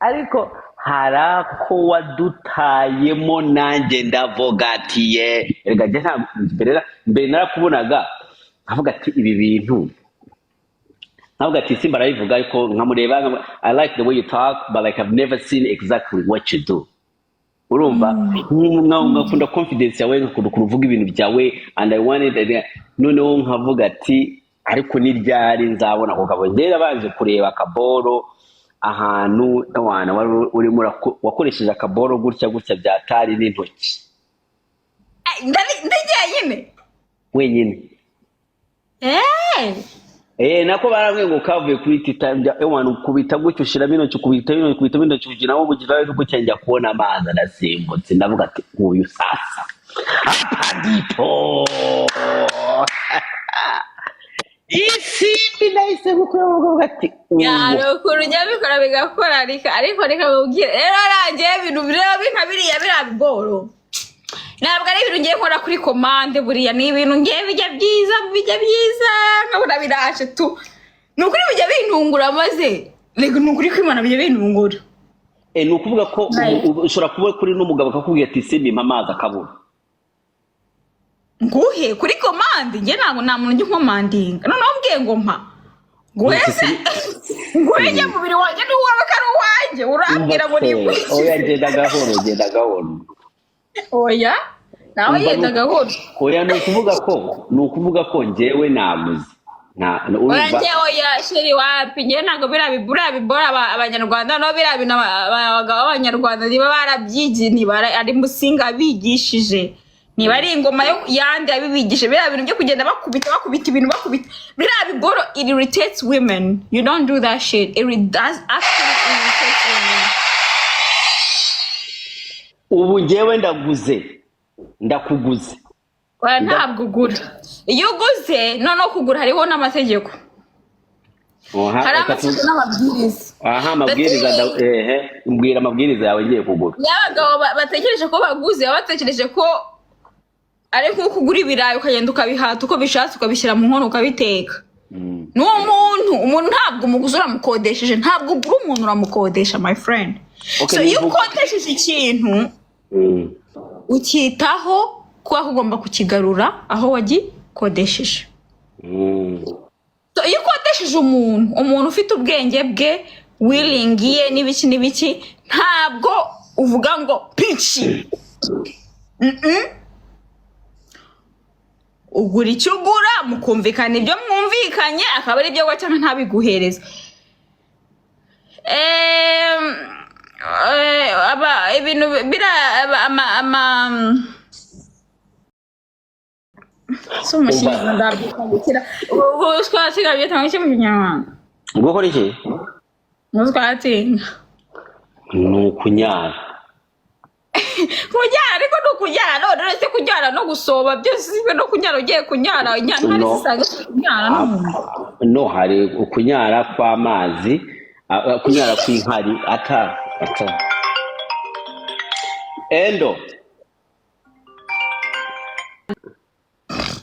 ariko harako wadutayemo nanjye ndavuga ati ye erega je nta mbere narakubonaga avuga ati ibi bintu ntabwo ati simba arabivuga ariko nkamureba I like the way you talk but like I've never seen exactly what you do urumva nkakunda confidence yawe nkakunda kuvuga ibintu byawe and I wanted noneho nkavuga ati ariko ni ryari nzabona ko kabongera baje kureba akaboro ahantu n'abantu wari urimo wakoresheje akaboro gutya byatari n'intoki ndajyanye wenyine nako baramwe ngo kavuye kuri titambya ewana ukubita gutyo ushiramo intoki ukubita intoki kugira ngo bugira nuko cyangwa kubona amazi arasimbutse ndavuga ati uyu sasa apadipo isi nahise gukora ati yaro kurujya bikora bigakora ariko reka mubwire rero arangiye ibintu bireba bikabiriya birabigoro ntabwo ari ibintu ngiye nkora kuri commande buriya ni ibintu ngiye bijya byiza nkabona biraje tu nukuri bijya bintungura maze rego nukuri kwimana bijya bintungura ni ukuvuga ko ushobora kuba kuri n'umugabo akakubwira ati simba amazi akabura nguhe kuri commande nge ntabwo nta muntu nkomandinga noneho mbwiye ngo mpa nguhese nguhe mubiri wanjye n'uwawe ko ari uwanjye urambwira ngo ni oya genda gahoro oya nawe yenda gahoro oya ni ukuvuga ko njyewe naguze oya sheri wapi njyewe ntabwo birabibora abanyarwanda no birabina abagabo b'abanyarwanda niba barabyigiye niba ari musinga bigishije niba ari ingoma yandi yabibigisha biriya bintu byo kugenda bakubita ibintu birabigoro it irritates women. You don't do that shit. It does actually irritates women. Ubu njyewe ndakuguze oya ntabwo ugura iyo uguze no kugura hariho n'amategeko hari amategeko n'amabwiriza amabwiriza mbwira amabwiriza yawe ngiye kugura y'abagabo batekereje ko baguze batekereje ko ariko kugura ibirayi ukagenda ukabihata uko bishatse ukabishyira mu nkono ukabiteka umuntu ntabwo umuguzi uramukodesheje ntabwo ugura umuntu uramukodesha my friend. So iyo ukodesheje ikintu ukitaho kuba ugomba kukigarura aho wagikodesheje. So iyo ukodesheje umuntu ufite ubwenge bwe willing ye n'ibiki ntabwo uvuga ngo pici ugura icyo ugura mukumvikana ibyo mwumvikanye akaba ari byo cyangwa ntabiguhereza ibintu Sumushinga ndabikira. Twatsinga byatanga iki mu Kinyarwanda? Gukora iki? Twatsinga. Nukunyara. Kunyara ariko nukunyara none se kunyara no gusoba byose sibe no kunyara ugiye kunyara inyana zisanga kunyara no hari ukunyara kw'amazi kunyara kw'inkari ata Endo.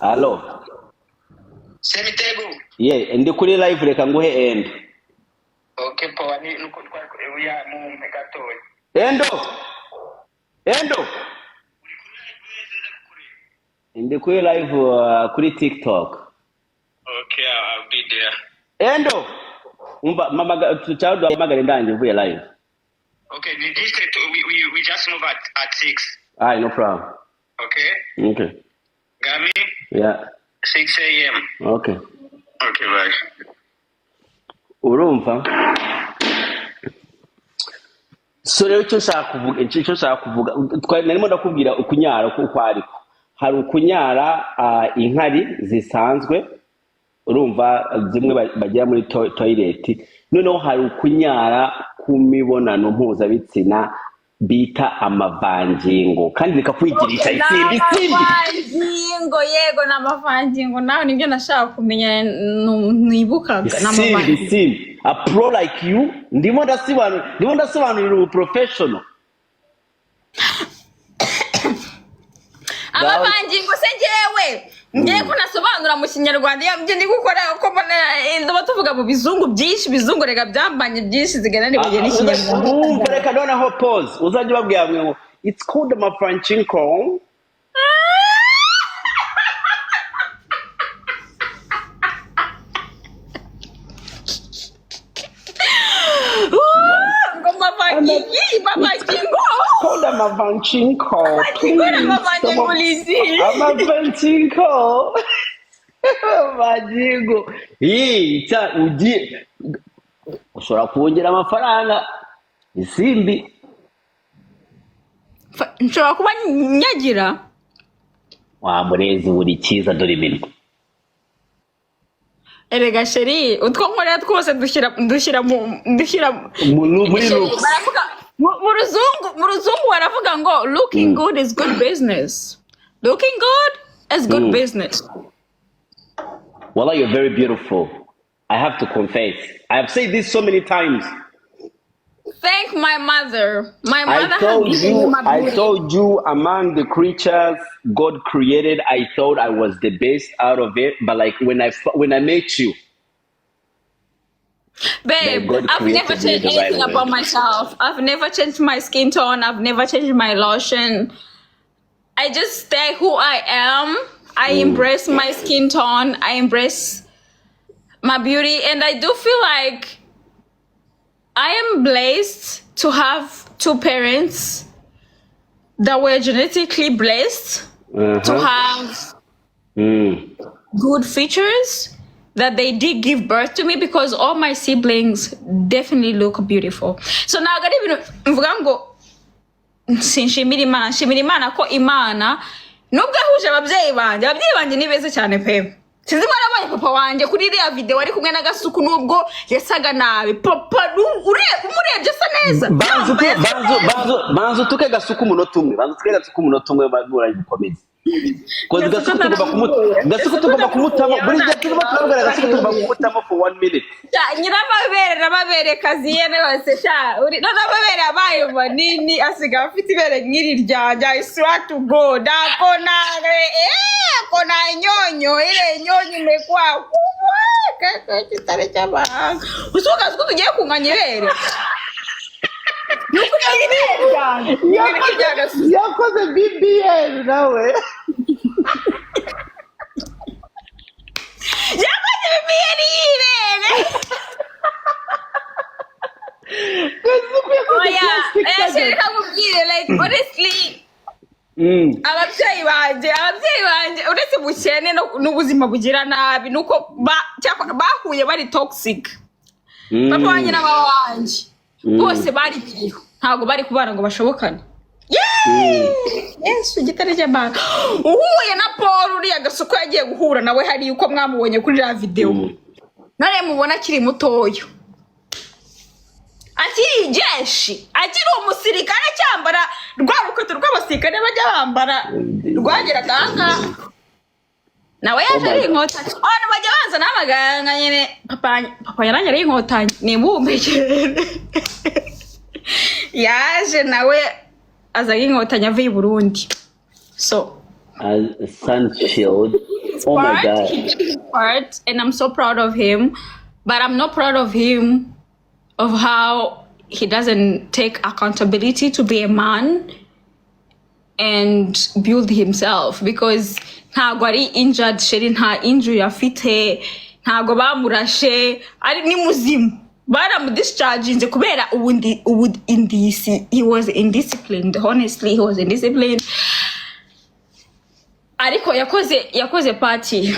Hello. Semitego. Ndi kuri live reka nguhe Endo. Okay, poa ni nuko ya mu megatoye. Endo. Ndi kuri live kuri TikTok. Okay, I'll be there. Endo. Mama child amagare ndanje uvuye live. Okay, we just move at 6. No problem. Okay. Gami? Yeah. 6 a.m. Okay, bye. Urumva? So rero icyo nshaka kuvuga narimo ndakubwira ukunyara uko ariko hari ukunyara inkari zisanzwe urumva zimwe bagira muri toilet noneho hari ukunyara ku mibonano mpuzabitsina bita amavangingo kandi zikakwigirisha isimbi amavangingo yego n'amavangingo nawe nibyo nashaka kumenya nibukaga n'amavangingo a pro like you ndimo ndasobanurira ubu professional amavangingo se jewe ngiye ko nasobanura mu kinyarwanda ibyo ndi gukora ko ndaba tuvuga mu bizungu byinshi bizungu rega byambanye byinshi zigana ni bugiye n'ikinyarwanda Urumva reka noneho pause uzajya ubabwira mwe ngo it's called amafranchinko. ngo mavakingo Called amafranchinko. mavakingo Amafranchinko. Majigo. Ugiye ushobora kongera amafaranga isimbi. nshobora kuba nyagira Wa murezi buri cyiza dore iminwa. erega sheri utwo nkorera twose dushyira Muri looks. baravuga mu ruzungu baravuga ngo looking good is good business. Looking good is good business. Wallah, you're very beautiful. I have to confess. I have said this so many times. Thank my mother. My mother I told has given me you, my I beauty. told you, among the creatures God created, I thought I was the best out of it. But like when I met you, Babe, God I've never created me changed the right anything way. about myself. I've never changed my skin tone. I've never changed my lotion. I just stay who I am. I embrace my skin tone. I embrace my beauty. And I do feel like I am blessed to have two parents that were genetically blessed to have good features, that they did give birth to me, because all my siblings definitely look beautiful. So now I got even mvuga ngo nshimira Imana ko Imana nubwo ahuje ababyeyi banjye ni beza cyane pe. Sinzi barabonye papa wanjye kuri iriya video ari kumwe na Gasuku nubwo yasaga nabi. Papa umurebye asa neza. banzu tuke Gasuku umunota umwe. Banzu tuke Gasuku umunota umwe bagura gukomeza. Because Gasuku tugomba kumutamo. Buri gihe turimo turabwira Gasuku tugomba kumutamo for 1 minute. Nyirababere kaziye nose sha. N'ababere abaye manini asiga afite ibere nk'iri ryanja. I swear to God. Kona nyonyo ile nyonyo imekuwa kubwa kitare cy'amahanga. Usuka Gasuku tugiye kunganya ibere. Yakoze BBL nawe. Yakoze BBL y'ibere. Reka nkubwire, like honestly ababyeyi banjye uretse ubukene n'ubuzima bugira nabi nuko bahuye bari toxic. Papa wanjye na mama wanjye bose bari biriho, ntabwo bari kubana ngo bashobokane. Yesu gitare cy'amana. Uhuye na Paul uriya Gasuku yagiye guhura nawe hari uko mwamubonye kuri la video. None mubona akiri mutoyo, akiri jeshi, akiri umusirikare cyambara rwa rukweto rw'abasirikare bajya bambara rwageraga aha. Nawe yaje ari inkotanyi. Abantu bajya banza n'amaganga nyine. Papa yaranye ari inkotanyi ni mumbekere. Yaje nawe aza inkotanyi avuye i Burundi. So Sunshield. Oh my God. He did his part, and I'm so proud of him. But I'm not proud of him of how he doesn't take accountability to be a man and build himself, because ntago ari injured sheri, nta injury afite, ntago bamurashe, ari ni muzimu. Baramudischarginze kubera he was indisciplined. Honestly, he was indisciplined. Ariko yakoze party.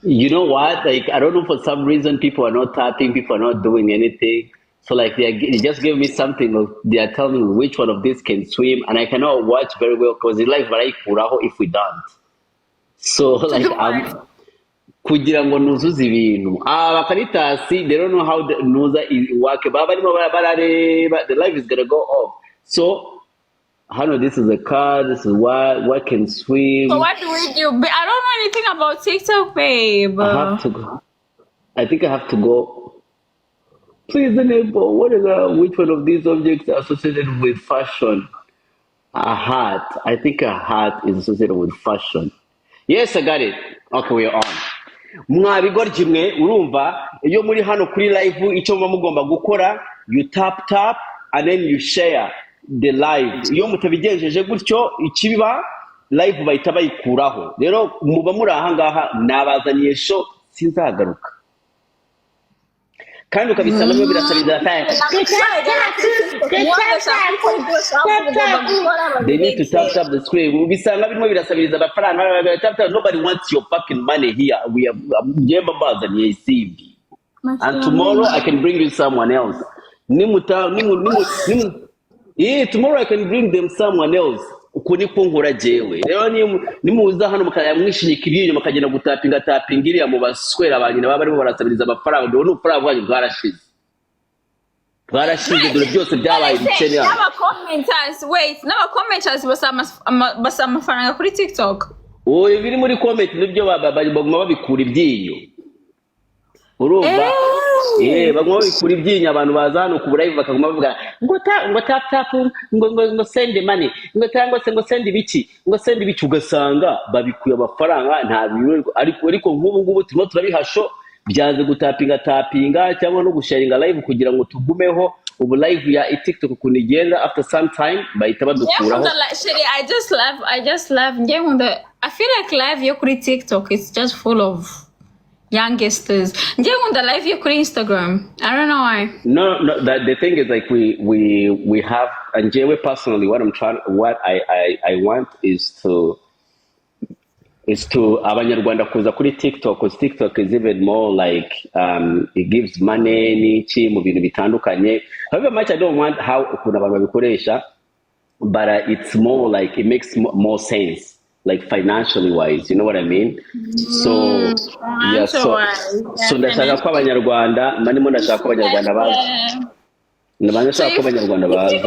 You know what? Like, I don't know, for some reason people are not tapping, people are not doing anything. So like they just gave me something. They are telling me which one of these can swim, and I cannot watch very well because it's like barayikuraho if we don't. So like kugira ngo nuzuze ibintu bakanitasi, they don't know how the nuza is working. Baba barimo barareba, the life is gonna go off. So I know this is a car. This is what can swim. So what do we do? I don't know anything about TikTok, babe. I have to go. I think I have to go. Please enable. What is which one of these objects are associated with fashion? A hat. I think a hat is associated with fashion. Yes, I got it. Okay, we're on. Mwabigoryi mwe urumva iyo muri hano kuri live icyo muba mugomba gukora you tap and then you share the live. Iyo mutabigenjeje gutyo ikibiba live bahita bayikuraho. Rero muba muri aha ngaha nabazaniye show sinzagaruka. Kandi ukabisanga byo birasabiriza time. They need to tap the screen. Ubisanga birimo birasabiriza amafaranga. Nobody wants your fucking money here. We have bazaniye CV. And tomorrow I can bring you someone else. Tomorrow I can bring them someone else. Uko niko nkora jewe. Rero nimuza hano mukayamwishinyikira iyo mukagenda gutapinga iriya mu baswera abanyina baba barimo barasabiriza amafaranga. None ufaranga bwanyu bwarashize. Bwarashize dore byose byabaye ibicene. N'aba commenters basa amafaranga kuri TikTok. Oye biri muri comment nibyo baguma babikura ibyinyo. Urumva? Baguma babikura ibyinyo abantu baza hano ku live bakaguma bavuga ngo tap ngo send money ngo send ibiki ugasanga babikuye amafaranga nta biro ariko nk'ubu turimo turabihasho byanze gutapinga cyangwa no gusharinga live kugira ngo tugumeho ubu live ya TikTok kunigenda after some time bahita badukuraho. I just love I feel like live yo kuri TikTok is just full of youngsters. The live yo kuri Instagram. I don't know why. No, the thing is like we have, and Jewe personally what I want is to abanyarwanda kuza kuri TikTok, because TikTok is even more like it gives money n'iki mu bintu bitandukanye. However much I don't want how ukuntu abantu babikoresha, but it's more like it makes more sense. Like financially wise, you know what I mean? So yeah, so ndashaka ko abanyarwanda manimo ndashaka ko abanyarwanda baza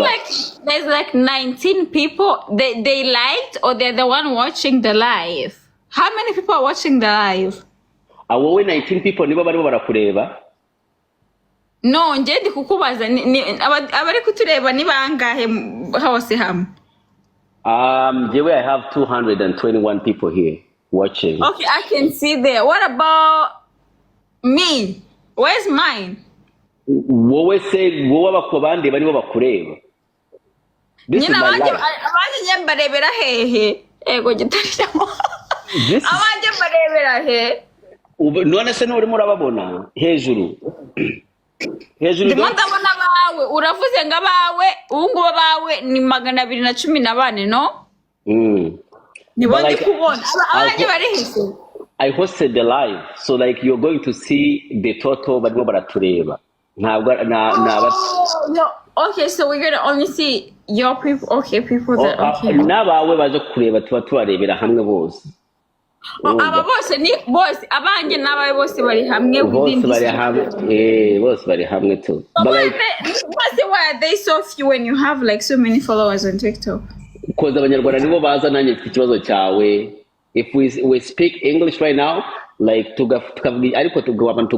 there's like 19 people they liked, or they're the one watching the live. How many people are watching the live? Wowe 19 people nibo barimo barakureba? No, nje ndi kukubaza abari kutureba ni bangahe hose hamwe? Jewe, I have 221 people here watching. Okay, I can see there. What about me? Where's mine? Wowe bakubande baribo bakureba. This is my life. Abanje nyambarebera hehe. Ego gitarishamo. Abanje barebera he. None se nuri murababona hejuru. Ndabona bawe uravuze ngo abawe ubungu bawe ni 214 no? Nibo ndi kubona abanye bari hise. I hosted the live, so like you're going to see the total barimo baratureba. Ntabwo okay, so we're going to only see your people. Okay, people that okay. Nabawe baje kureba tuba tubarebera hamwe bose. Aba bose ni bose abanje nabawe bose bari hamwe bose bari hamwe too. But like why are they so few when you have like so many followers on TikTok? Because abanyarwanda nibo baza nanye ikibazo cyawe. If we speak English right now, like ariko tuguma no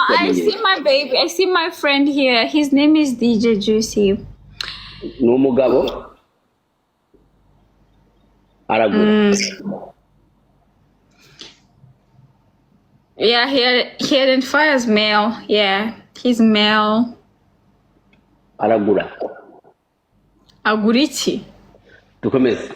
I see my baby. I see my friend here. His name is DJ Juicy. No mugabo aragura. Yeah, he identifies male. Yeah, he's male. Aragura. Agura iki? Dukomeze.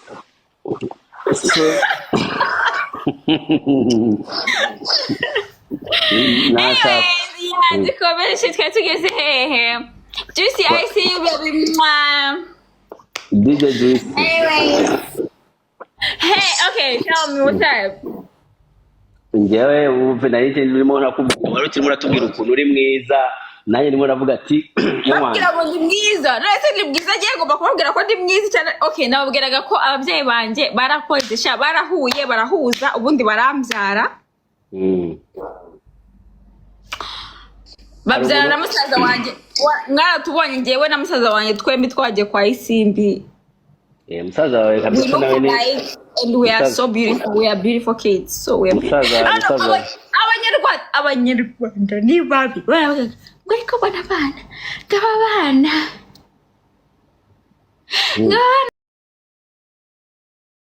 Dukomeze tugeze hehe. Juicy, I see you, baby. DJ Juicy. Anyways. Hey, okay, tell me what's up. Ngewe uve nayite ndimo nakubwira ukiri muratubwira ukuntu uri mwiza nanjye ndimo navuga ati Bakira ngo ndi mwiza nese ndi bwiza giye ngomba kubabwira ko ndi mwiza cyane. Okay, nababwiraga ko ababyeyi banje barakodesha barahuye barahuza ubundi barambyara. Babyara na musaza wanje mwaratubonye ngewe na musaza wanje twembi twagiye kwa Isimbi. Musaza wawe kabisa nawe ni and we are so beautiful. We are beautiful kids. So we are abanyarwanda ni babi. Ngwiko bana.